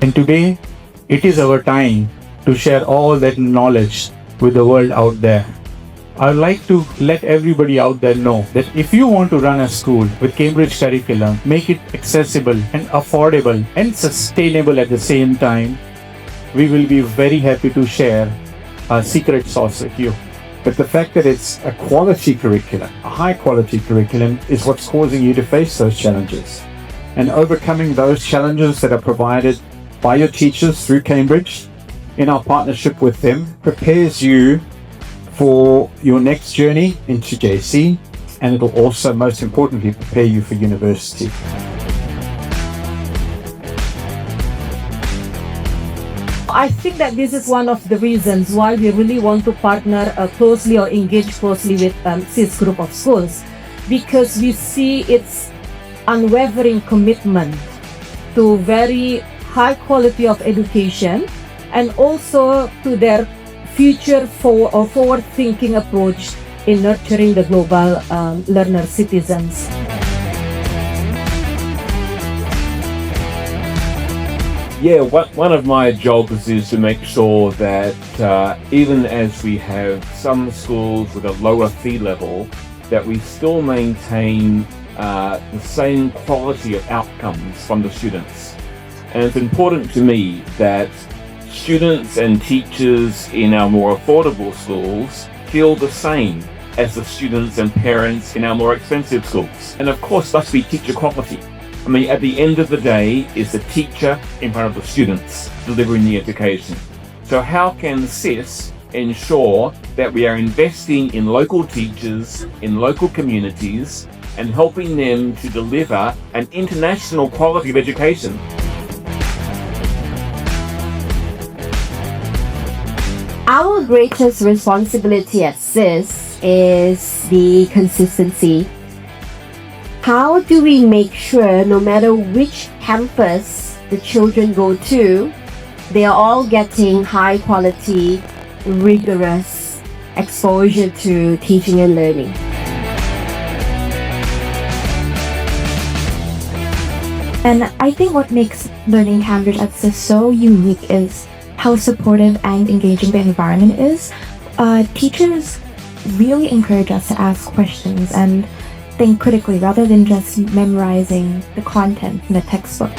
And today, it is our time to share all that knowledge with the world out there. I would like to let everybody out there know that if you want to run a school with Cambridge curriculum, make it accessible and affordable and sustainable at the same time, we will be very happy to share our secret sauce with you. But the fact that it's a quality curriculum, a high quality curriculum, is what's causing you to face those challenges. And overcoming those challenges that are provided by your teachers through Cambridge, in our partnership with them, prepares you for your next journey into JC, and it'll also, most importantly, prepare you for university. I think that this is one of the reasons why we really want to partner closely or engage closely with SIS group of schools, because we see its unwavering commitment to very high quality of education and also to their future forward-thinking approach in nurturing the global learner citizens. Yeah, one of my jobs is to make sure that even as we have some schools with a lower fee level, that we still maintain the same quality of outcomes from the students. And it's important to me that students and teachers in our more affordable schools feel the same as the students and parents in our more expensive schools. And of course, must be teacher quality. I mean, at the end of the day, it's the teacher in front of the students delivering the education. So how can SIS ensure that we are investing in local teachers, in local communities, and helping them to deliver an international quality of education? Our greatest responsibility at SIS is the consistency. How do we make sure no matter which campus the children go to, they are all getting high quality, rigorous exposure to teaching and learning? And I think what makes learning Cambridge at SIS so unique is how supportive and engaging the environment is. Teachers really encourage us to ask questions and think critically rather than just memorizing the content in the textbook.